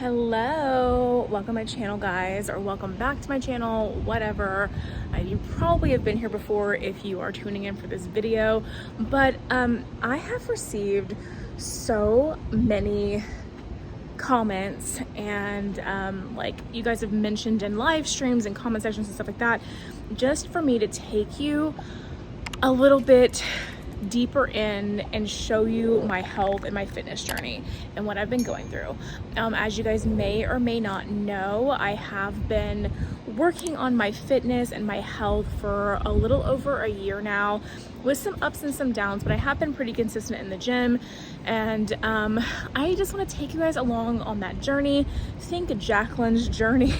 Hello, welcome to my channel, guys, or welcome back to my channel, whatever. You probably have been here before if you are tuning in for this video, but I have received so many comments and like you guys have mentioned in live streams and comment sections and stuff like that, just for me to take you a little bit deeper in and show you my health and my fitness journey and what I've been going through. As you guys may or may not know, I have been working on my fitness and my health for a little over a year now, with some ups and some downs, but I have been pretty consistent in the gym, and I just want to take you guys along on that journey. Think Jacqueline's journey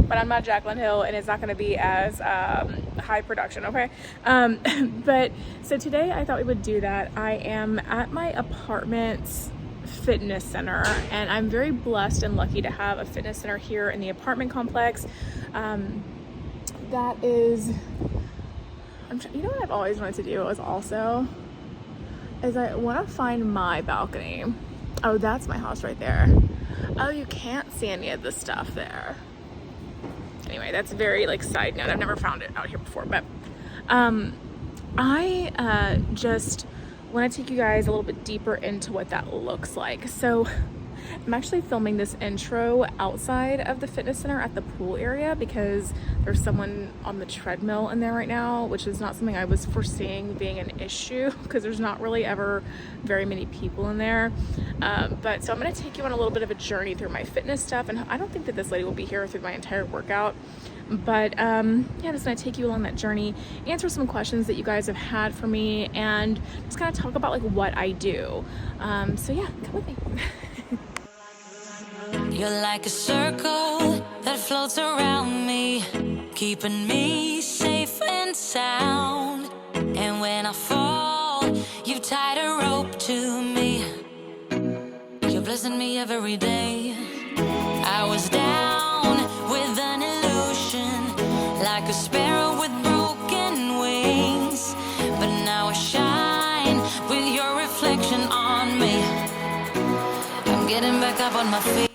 but I'm not Jacqueline Hill, and it's not going to be as high production, okay? But so today I thought we would do that. I am at my apartment's fitness center, and I'm very blessed and lucky to have a fitness center here in the apartment complex. That is, you know what I've always wanted to do is I want to find my balcony. Oh, that's my house right there. Oh, you can't see any of the stuff there. Anyway, that's a very like side note. I've never found it out here before, but I just want to take you guys a little bit deeper into what that looks like. So I'm actually filming this intro outside of the fitness center at the pool area because there's someone on the treadmill in there right now, which is not something I was foreseeing being an issue because there's not really ever very many people in there. But so I'm going to take you on a little bit of a journey through my fitness stuff, and I don't think that this lady will be here through my entire workout. But yeah, I'm just going to take you along that journey, answer some questions that you guys have had for me, and just kind of talk about like what I do. So yeah, come with me. You're like a circle that floats around me, keeping me safe and sound. And when I fall, you tied a rope to me. You're blessing me every day. I was down with an illusion, like a sparrow with broken wings, but now I shine with your reflection on me. I'm getting back up on my feet.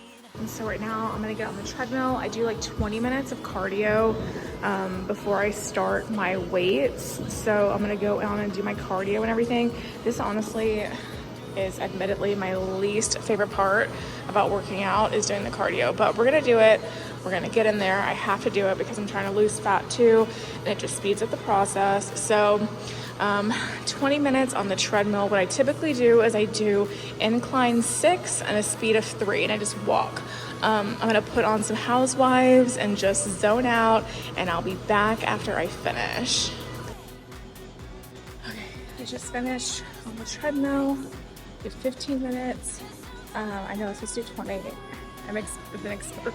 So right now I'm gonna get on the treadmill. I do like 20 minutes of cardio before I start my weights. So I'm gonna go on and do my cardio and everything. This honestly is admittedly my least favorite part about working out, is doing the cardio, but we're gonna do it. We're gonna get in there. I have to do it because I'm trying to lose fat too, and it just speeds up the process. So 20 minutes on the treadmill. What I typically do is I do incline 6 and a speed of 3, and I just walk. I'm gonna put on some Housewives and just zone out, and I'll be back after I finish. Okay, I just finished on the treadmill. Did 15 minutes. I know it's supposed to do 20. I'm an expert.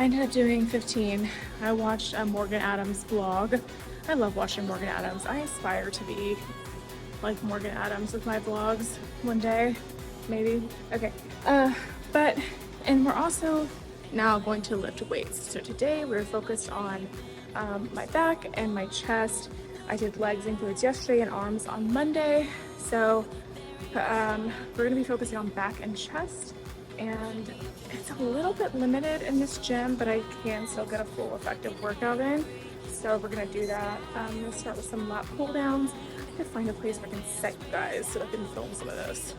I ended up doing 15. I watched Morgan Adams' vlog. I love watching Morgan Adams. I aspire to be like Morgan Adams with my vlogs one day, maybe. Okay, and we're also now going to lift weights. So today we're focused on my back and my chest. I did legs and glutes yesterday and arms on Monday. So we're gonna be focusing on back and chest. And it's a little bit limited in this gym, but I can still get a full effective workout in. So we're gonna do that. I'm gonna start with some lat pull downs. I could find a place where I can set you guys so I can film some of this.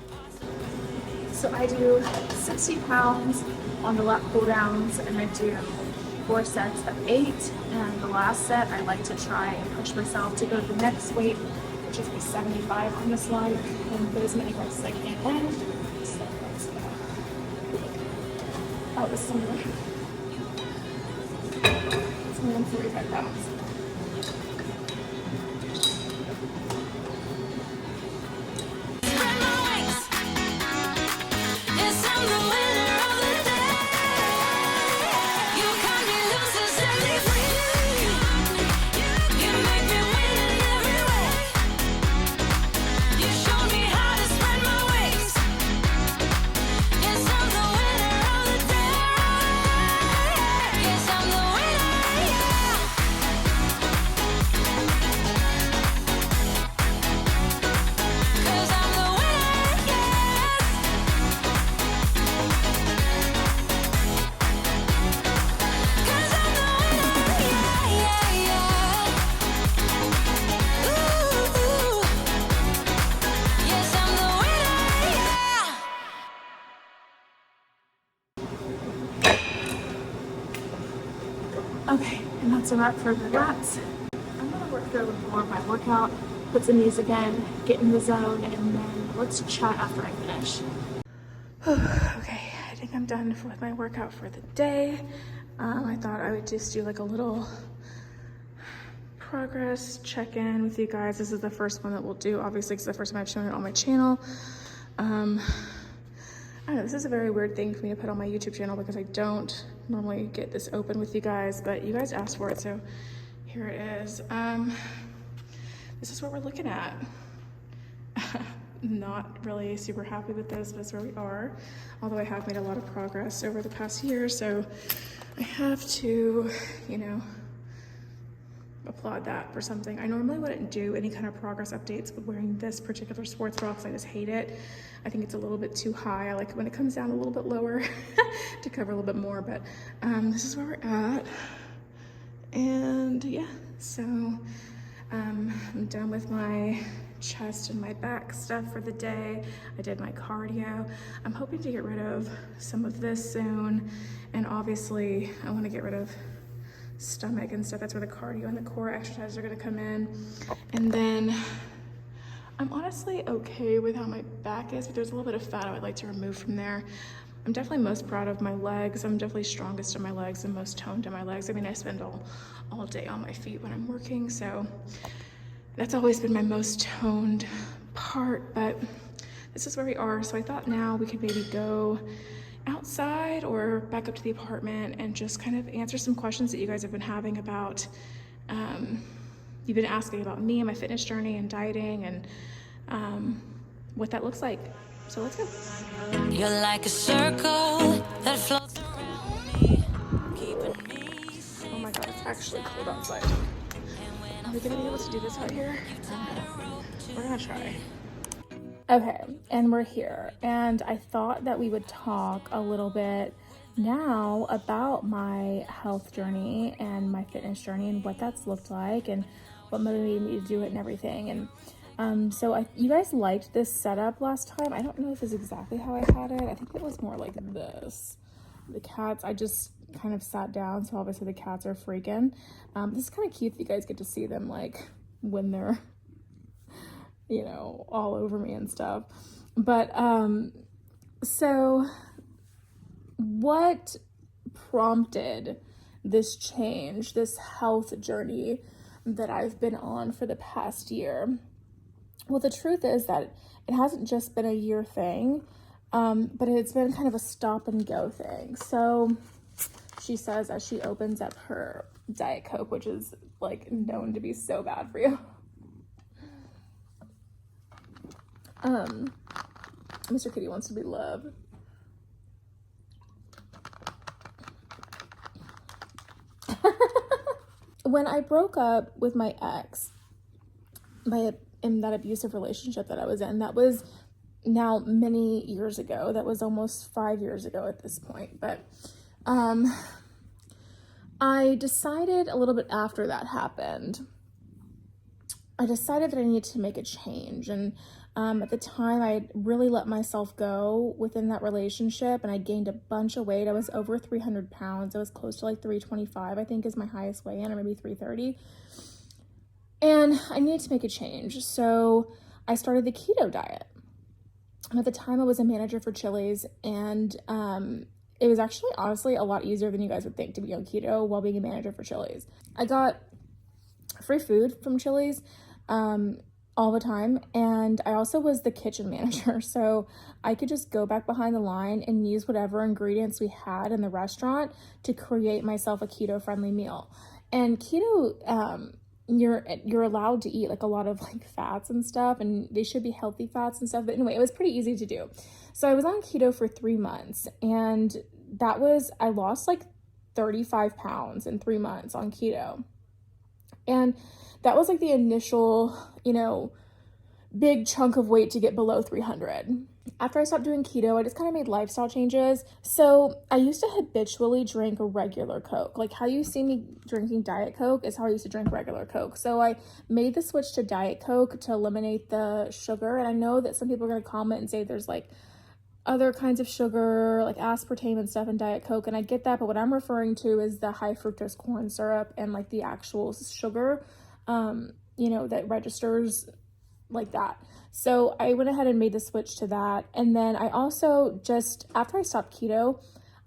So I do 60 pounds on the lat pull downs, and I do 4 sets of 8. And the last set, I like to try and push myself to go to the next weight, which is the 75 on this line, and put as many reps as I can in. So let's go. Oh, this is only 45 pounds. Okay, and that's a wrap for the laps. I'm gonna work through a little more of my workout, put some music in, get in the zone, and then let's chat after I finish. Okay, I think I'm done with my workout for the day. I thought I would just do like a little progress check-in with you guys. This is the first one that we'll do, obviously, because it's the first time I've shown it on my channel. I don't know, this is a very weird thing for me to put on my YouTube channel because I don't normally get this open with you guys, but you guys asked for it, so here it is. This is what we're looking at. Not really super happy with this, but that's where we are. Although I have made a lot of progress over the past year, so I have to, you know, applaud that for something. I normally wouldn't do any kind of progress updates wearing this particular sports bra because I just hate it. I think it's a little bit too high. I like it when it comes down a little bit lower to cover a little bit more, but this is where we're at. And yeah, so I'm done with my chest and my back stuff for the day. I did my cardio. I'm hoping to get rid of some of this soon, and obviously I want to get rid of stomach and stuff. That's where the cardio and the core exercises are going to come in. And then I'm honestly okay with how my back is, but there's a little bit of fat I would like to remove from there. I'm definitely most proud of my legs. I'm definitely strongest in my legs and most toned in my legs. I mean, I spend all day on my feet when I'm working, so that's always been my most toned part, but this is where we are. So I thought now we could maybe go outside or back up to the apartment and just kind of answer some questions that you guys have been having about, you've been asking about me and my fitness journey and dieting and what that looks like. So let's go. You're like a circle that floats around me, keeping me safe. Oh my God, it's actually cold outside. Are we gonna be able to do this out here? We're gonna try. Okay, and we're here. And I thought that we would talk a little bit now about my health journey and my fitness journey and what that's looked like and what motivated me to do it and everything. And so you guys liked this setup last time. I don't know if it's exactly how I had it. I think it was more like this. The cats, I just kind of sat down, so obviously the cats are freaking. This is kind of cute if you guys get to see them like when they're, you know, all over me and stuff. But so what prompted this change, this health journey that I've been on for the past year? Well, the truth is that it hasn't just been a year thing, but it's been kind of a stop and go thing. So she says as she opens up her Diet Coke, which is like known to be so bad for you. Mr. Kitty wants to be loved. When I broke up with my ex, in that abusive relationship that I was in, that was now many years ago. That was almost 5 years ago at this point. But I decided a little bit after that happened, I decided that I needed to make a change. And at the time, I really let myself go within that relationship, and I gained a bunch of weight. I was over 300 pounds. I was close to like 325, I think is my highest weigh-in, or maybe 330. And I needed to make a change. So I started the keto diet. And at the time, I was a manager for Chili's, and it was actually honestly a lot easier than you guys would think to be on keto while being a manager for Chili's. I got free food from Chili's all the time, and I also was the kitchen manager, so I could just go back behind the line and use whatever ingredients we had in the restaurant to create myself a keto-friendly meal. And keto, you're allowed to eat like a lot of like fats and stuff, and they should be healthy fats and stuff, but anyway, it was pretty easy to do. So I was on keto for 3 months, and I lost like 35 pounds in 3 months on keto. And that was like the initial, you know, big chunk of weight to get below 300. After I stopped doing keto, I just kind of made lifestyle changes. So I used to habitually drink a regular Coke. Like how you see me drinking Diet Coke is how I used to drink regular Coke. So I made the switch to Diet Coke to eliminate the sugar. And I know that some people are going to comment and say there's like other kinds of sugar, like aspartame and stuff in Diet Coke, and I get that, but what I'm referring to is the high fructose corn syrup and like the actual sugar, that registers like that. So I went ahead and made the switch to that. And then I also just, after I stopped keto,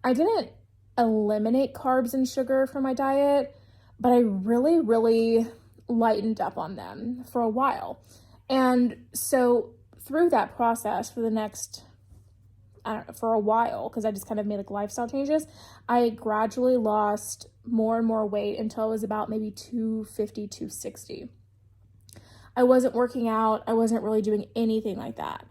I didn't eliminate carbs and sugar from my diet, but I really, really lightened up on them for a while. And so through that process for the next, for a while, because I just kind of made like lifestyle changes, I gradually lost more and more weight until it was about maybe 250, 260. I wasn't working out. I wasn't really doing anything like that.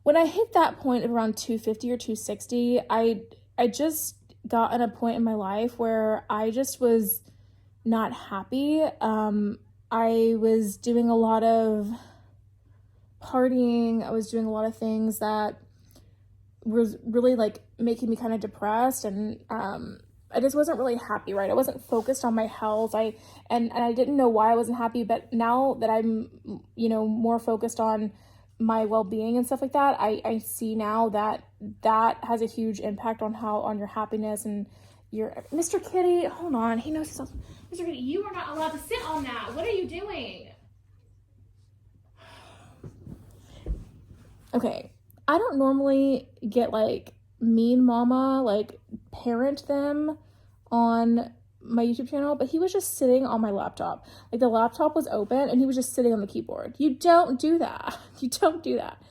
When I hit that point of around 250 or 260, I just got at a point in my life where I just was not happy. I was doing a lot of partying. I was doing a lot of things that was really like making me kind of depressed, and I just wasn't really happy, right? I wasn't focused on my health. I didn't know why I wasn't happy, but now that I'm, more focused on my well-being and stuff like that, I see now that has a huge impact on your happiness and your, Mr. Kitty, hold on, he knows himself. Mr. Kitty, you are not allowed to sit on that. What are you doing? Okay, I don't normally get like mean mama, like parent them on my YouTube channel, but he was just sitting on my laptop. Like the laptop was open and he was just sitting on the keyboard. You don't do that. You don't do that.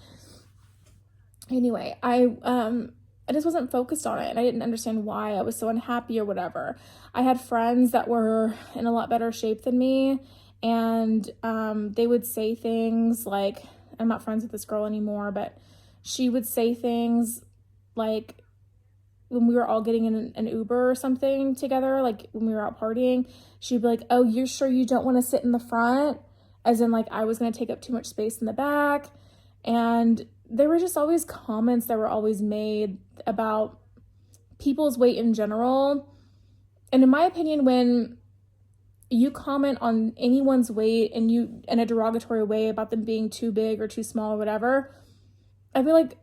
Anyway, I just wasn't focused on it, and I didn't understand why I was so unhappy or whatever. I had friends that were in a lot better shape than me, and they would say things like, I'm not friends with this girl anymore, but she would say things like, when we were all getting in an Uber or something together, like when we were out partying, she'd be like, oh, you're sure you don't want to sit in the front? As in like I was going to take up too much space in the back. And there were just always comments that were always made about people's weight in general. And in my opinion, when you comment on anyone's weight and you in a derogatory way about them being too big or too small or whatever, I feel like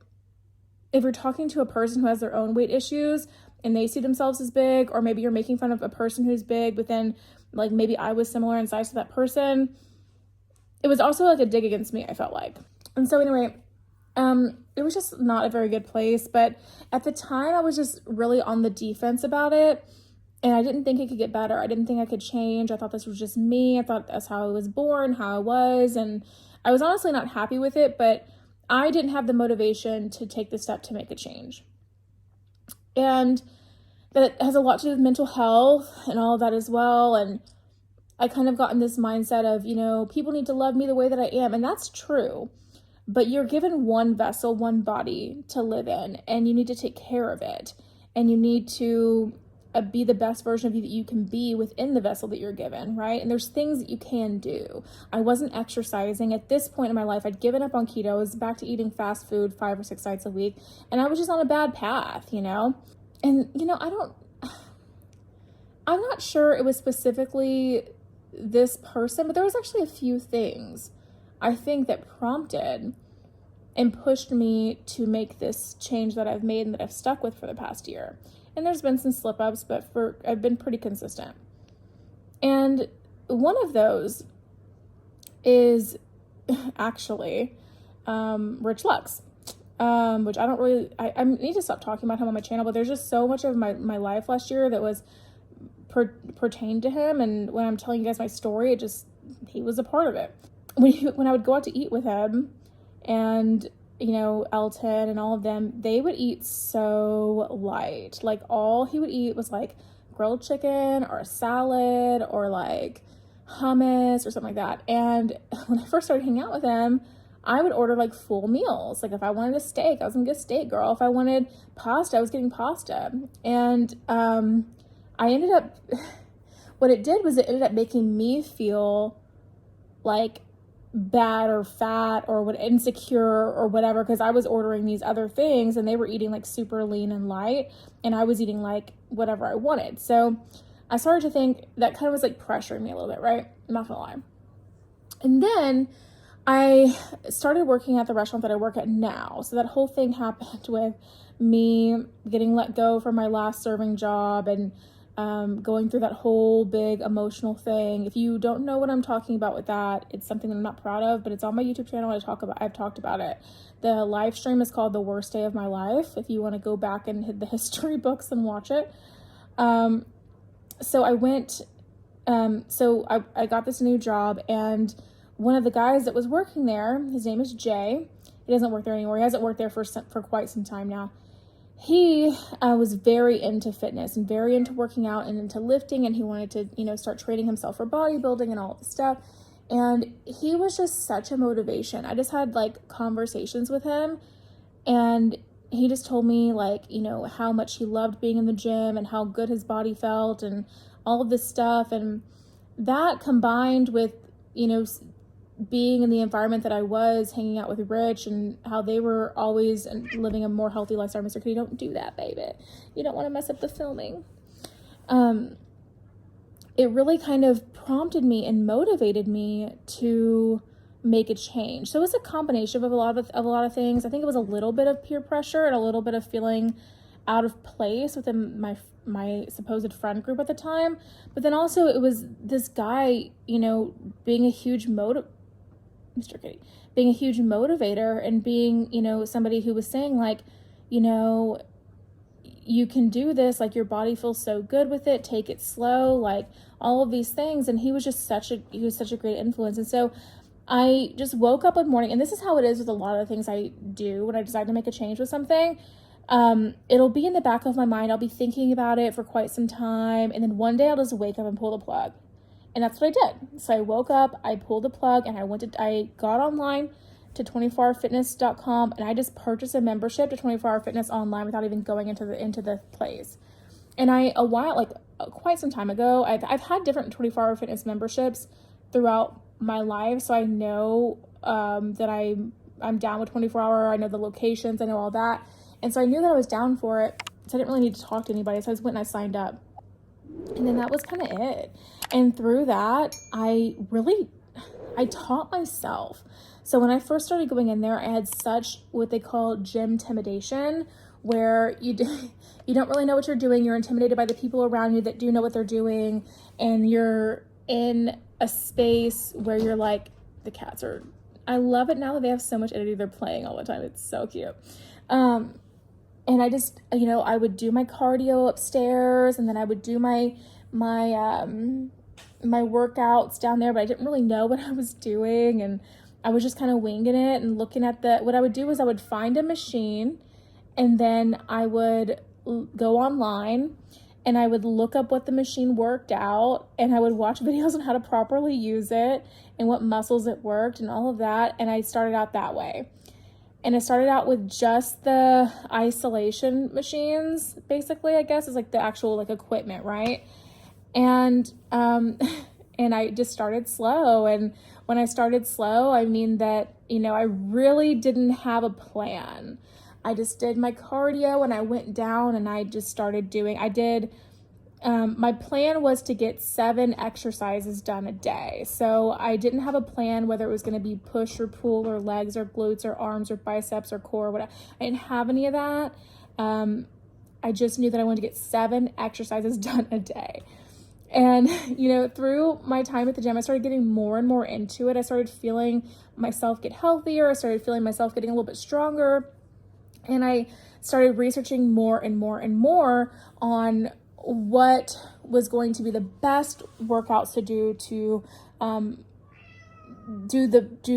if you're talking to a person who has their own weight issues and they see themselves as big, or maybe you're making fun of a person who's big, but then like maybe I was similar in size to that person, it was also like a dig against me, I felt like. And so anyway, it was just not a very good place. But at the time I was just really on the defense about it. And I didn't think it could get better. I didn't think I could change. I thought this was just me. I thought that's how I was born, how I was. And I was honestly not happy with it, but I didn't have the motivation to take the step to make a change. And that has a lot to do with mental health and all of that as well. And I kind of got in this mindset of, people need to love me the way that I am. And that's true. But you're given one vessel, one body to live in, and you need to take care of it. And you need to be the best version of you that you can be within the vessel that you're given, right? And there's things that you can do. I wasn't exercising. At this point in my life, I'd given up on keto. I was back to eating fast food 5 or 6 nights a week. And I was just on a bad path, And, I'm not sure it was specifically this person, but there was actually a few things I think that prompted and pushed me to make this change that I've made and that I've stuck with for the past year. And there's been some slip-ups, but I've been pretty consistent. And one of those is actually Rich Lux, which I don't really, I need to stop talking about him on my channel, but there's just so much of my life last year that was pertained to him. And when I'm telling you guys my story, he was a part of it. When I would go out to eat with him and Elton and all of them, they would eat so light. Like all he would eat was like grilled chicken or a salad or like hummus or something like that. And when I first started hanging out with him, I would order like full meals. Like if I wanted a steak, I was gonna get a steak, girl. If I wanted pasta, I was getting pasta. And I ended up, what it did was it ended up making me feel like bad or fat or insecure or whatever, because I was ordering these other things and they were eating like super lean and light, and I was eating like whatever I wanted. So I started to think that kind of was like pressuring me a little bit, right? I'm not gonna lie. And then I started working at the restaurant that I work at now. So that whole thing happened with me getting let go from my last serving job and going through that whole big emotional thing. If you don't know what I'm talking about with that, it's something that I'm not proud of, but it's on my YouTube channel. I've talked about it. The live stream is called The Worst Day of My Life, if you want to go back and hit the history books and watch it. So I went, I got this new job, and one of the guys that was working there, his name is Jay. He doesn't work there anymore. He hasn't worked there for quite some time now. He was very into fitness and very into working out and into lifting, and he wanted to, start training himself for bodybuilding and all this stuff. And he was just such a motivation. I just had conversations with him, and he just told me how much he loved being in the gym and how good his body felt and all of this stuff. And that combined with, being in the environment that I was, hanging out with Rich and how they were always living a more healthy lifestyle. Mr. Kitty, don't do that, baby. You don't want to mess up the filming. It really kind of prompted me and motivated me to make a change. So it was a combination of a lot of things. I think it was a little bit of peer pressure and a little bit of feeling out of place within my supposed friend group at the time. But then also it was this guy, being a huge Mr. Kitty, being a huge motivator and being, somebody who was saying you can do this, your body feels so good with it, take it slow, all of these things. And he was just such a great influence. And so I just woke up one morning, and this is how it is with a lot of the things I do when I decide to make a change with something. It'll be in the back of my mind. I'll be thinking about it for quite some time. And then one day I'll just wake up and pull the plug. And that's what I did. So I woke up, I pulled the plug, and I got online to 24hourfitness.com, and I just purchased a membership to 24 Hour Fitness online without even going into the place. And quite some time ago, I've had different 24 Hour Fitness memberships throughout my life. So I know, that I'm down with 24 Hour. I know the locations, I know all that. And so I knew that I was down for it. So I didn't really need to talk to anybody. So I just went and I signed up. And then that was kind of it. And through that, I taught myself. So when I first started going in there, I had such what they call gym intimidation, where you don't really know what you're doing. You're intimidated by the people around you that do know what they're doing. And you're in a space where you're the cats are, I love it now that they have so much energy. They're playing all the time. It's so cute. And I just, I would do my cardio upstairs, and then I would do my workouts down there, but I didn't really know what I was doing. And I was just kind of winging it and looking at what I would do is I would find a machine, and then I would go online and I would look up what the machine worked out, and I would watch videos on how to properly use it and what muscles it worked and all of that. And I started out that way. And I started out with just the isolation machines, basically, I guess, is the actual equipment, right? And I just started slow. And when I started slow, I mean that, I really didn't have a plan. I just did my cardio, and I went down and I just started my plan was to get 7 exercises done a day. So I didn't have a plan whether it was going to be push or pull or legs or glutes or arms or biceps or core, whatever. I didn't have any of that. I just knew that I wanted to get 7 exercises done a day. And, through my time at the gym, I started getting more and more into it. I started feeling myself get healthier. I started feeling myself getting a little bit stronger. And I started researching more and more and more on what was going to be the best workouts to do to do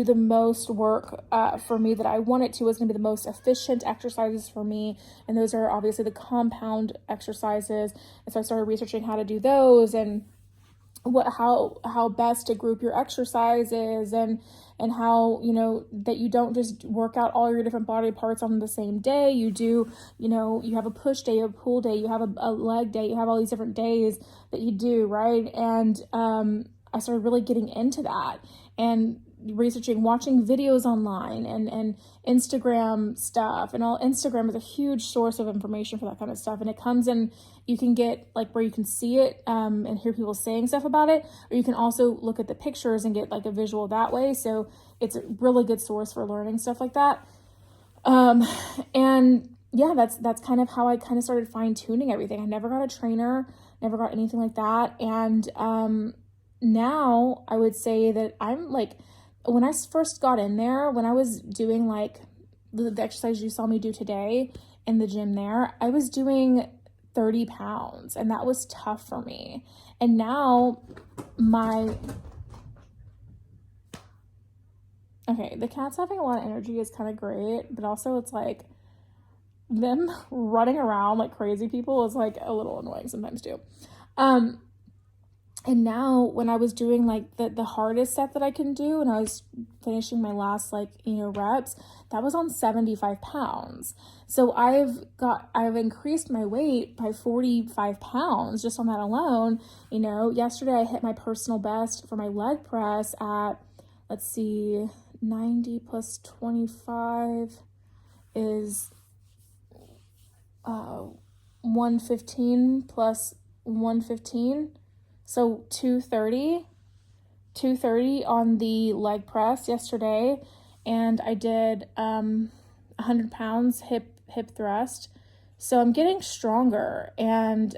the most work for me that I wanted to, was going to be the most efficient exercises for me. And those are obviously the compound exercises. And so I started researching how to do those, and how best to group your exercises, and how, that you don't just work out all your different body parts on the same day. You do, you have a push day, a pull day, you have a leg day, you have all these different days that you do, right? And I started really getting into that. And researching, watching videos online and Instagram stuff, and all. Instagram is a huge source of information for that kind of stuff, and it comes in, you can get like where you can see it and hear people saying stuff about it, or you can also look at the pictures and get like a visual that way. So it's a really good source for learning stuff like that. And yeah, that's kind of how I kind of started fine-tuning everything. I never got a trainer, never got anything like that. And now I would say that I'm like, when I first got in there, when I was doing like the exercise you saw me do today in the gym there, I was doing 30 pounds, and that was tough for me. And now okay, the cat's having a lot of energy is kind of great, but also it's like them running around like crazy people is like a little annoying sometimes too. And now when I was doing like the hardest set that I can do, and I was finishing my last like, reps, that was on 75 pounds. So I've increased my weight by 45 pounds just on that alone. Yesterday I hit my personal best for my leg press at, let's see, 90 plus 25 is 115 plus 115. So 230 on the leg press yesterday. And I did 100 pounds hip thrust. So I'm getting stronger, and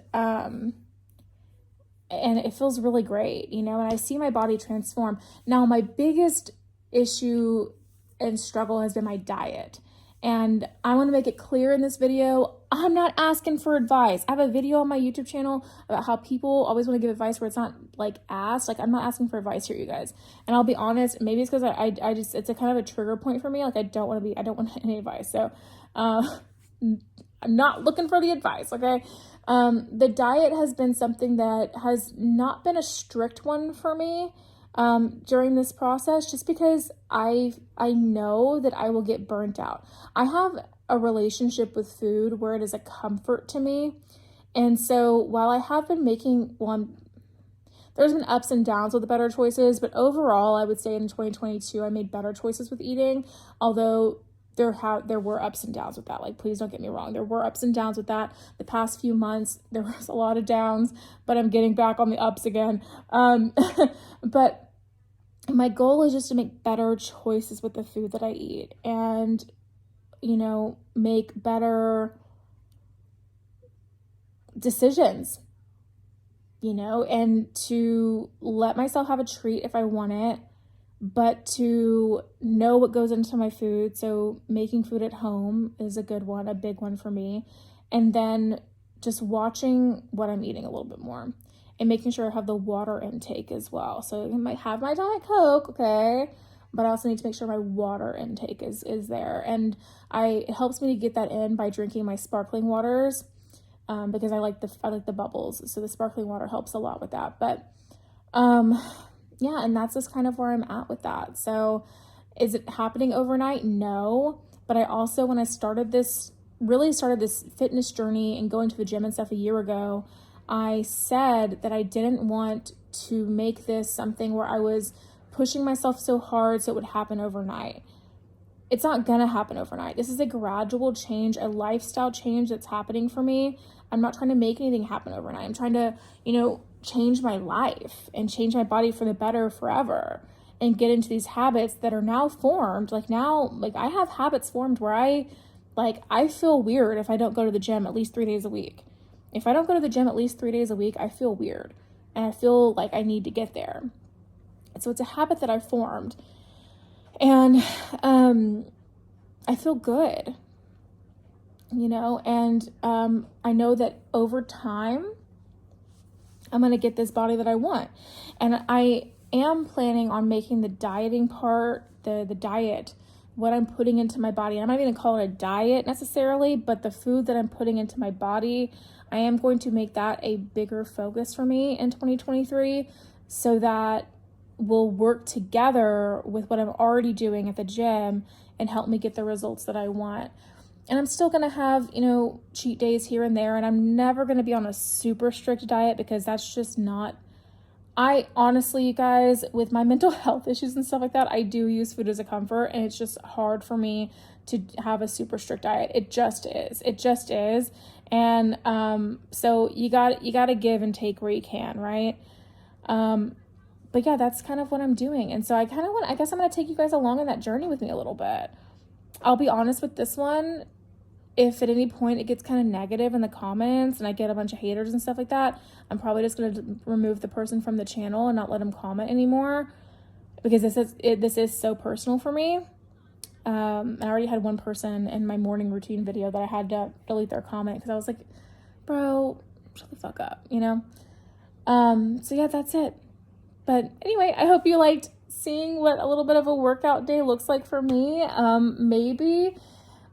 it feels really great, and I see my body transform. Now, my biggest issue and struggle has been my diet. And I want to make it clear in this video, I'm not asking for advice. I have a video on my YouTube channel about how people always want to give advice where it's not like asked. Like, I'm not asking for advice here, you guys. And I'll be honest, maybe it's because I just, it's a kind of a trigger point for me. Like, I don't want any advice. So, I'm not looking for the advice, okay? The diet has been something that has not been a strict one for me during this process, just because I know that I will get burnt out. I have a relationship with food where it is a comfort to me. And so while I have been making there's been ups and downs with the better choices, but overall, I would say in 2022, I made better choices with eating, although there were ups and downs with that. Like, please don't get me wrong. There were ups and downs with that. The past few months, there was a lot of downs, but I'm getting back on the ups again. But my goal is just to make better choices with the food that I eat, and, make better decisions, and to let myself have a treat if I want it, but to know what goes into my food. So making food at home is a good one, a big one for me. And then just watching what I'm eating a little bit more, and making sure I have the water intake as well. So I might have my Diet Coke, okay, but I also need to make sure my water intake is there. And it helps me to get that in by drinking my sparkling waters, because I like the bubbles. So the sparkling water helps a lot with that. But yeah, and that's just kind of where I'm at with that. So is it happening overnight? No. But I also, when I really started this fitness journey and going to the gym and stuff a year ago, I said that I didn't want to make this something where I was pushing myself so hard so it would happen overnight. It's not gonna happen overnight. This is a gradual change, a lifestyle change that's happening for me. I'm not trying to make anything happen overnight. I'm trying to, change my life and change my body for the better forever, and get into these habits that are now formed. Like I have habits formed where I feel weird if I don't go to the gym at least 3 days a week. If I don't go to the gym at least 3 days a week, I feel weird, and I feel like I need to get there. And so it's a habit that I formed, and I feel good, and I know that over time, I'm going to get this body that I want. And I am planning on making the dieting part, the diet, what I'm putting into my body. I'm not even going to call it a diet necessarily, but the food that I'm putting into my body, I am going to make that a bigger focus for me in 2023, so that will work together with what I'm already doing at the gym and help me get the results that I want. And I'm still going to have, cheat days here and there, and I'm never going to be on a super strict diet, because that's just not I honestly, you guys, with my mental health issues and stuff like that, I do use food as a comfort, and it's just hard for me to have a super strict diet. It just is. It just is. And so you got to give and take where you can, right? But yeah, that's kind of what I'm doing. And so I guess I'm going to take you guys along on that journey with me a little bit. I'll be honest with this one. If at any point it gets kind of negative in the comments and I get a bunch of haters and stuff like that, I'm probably just going to remove the person from the channel and not let them comment anymore, because this is so personal for me. I already had one person in my morning routine video that I had to delete their comment because I was like, bro, shut the fuck up, you know? So yeah, that's it. But anyway, I hope you liked seeing what a little bit of a workout day looks like for me. Maybe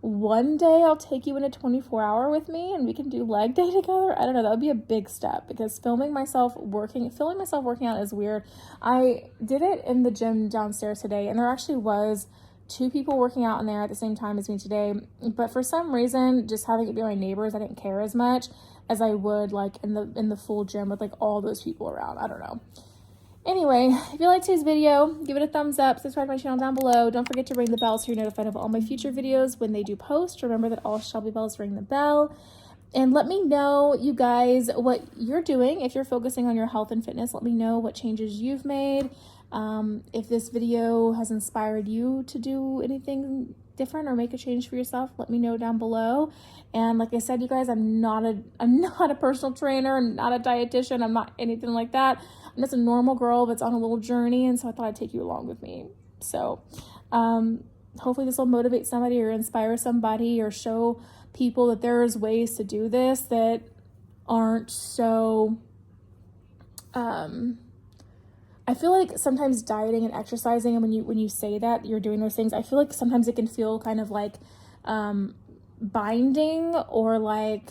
one day I'll take you in a 24-hour with me and we can do leg day together. I don't know, that would be a big step, because filming myself working out is weird. I did it in the gym downstairs today, and there actually was 2 people working out in there at the same time as me today. But for some reason, just having it be my neighbors, I didn't care as much as I would like in the full gym with like all those people around. I don't know. Anyway, if you liked today's video, give it a thumbs up, subscribe to my channel down below. Don't forget to ring the bell so you're notified of all my future videos when they do post. Remember that all Shelby bells ring the bell. And let me know, you guys, what you're doing. If you're focusing on your health and fitness, let me know what changes you've made. If this video has inspired you to do anything different or make a change for yourself, let me know down below. And like I said, you guys, I'm not a personal trainer, I'm not a dietitian, I'm not anything like that. I'm just a normal girl that's on a little journey, and so I thought I'd take you along with me. So hopefully this will motivate somebody or inspire somebody or show people that there's ways to do this that aren't so I feel like sometimes dieting and exercising, and when you say that you're doing those things, I feel like sometimes it can feel kind of like binding or like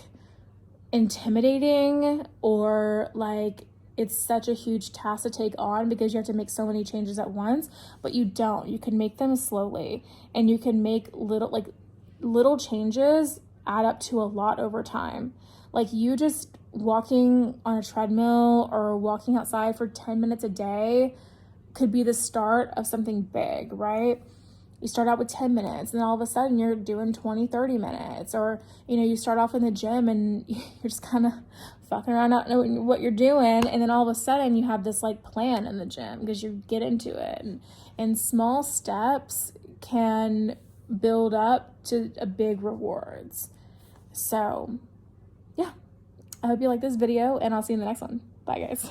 intimidating, or like it's such a huge task to take on because you have to make so many changes at once. But you don't. You can make them slowly, and you can make little changes add up to a lot over time. Like you just walking on a treadmill or walking outside for 10 minutes a day could be the start of something big, right? You start out with 10 minutes and then all of a sudden you're doing 20, 30 minutes. Or, you know, you start off in the gym and you're just kind of fucking around not knowing what you're doing. And then all of a sudden you have this like plan in the gym because you get into it. And small steps can build up to a big rewards. So yeah, I hope you like this video, and I'll see you in the next one. Bye guys.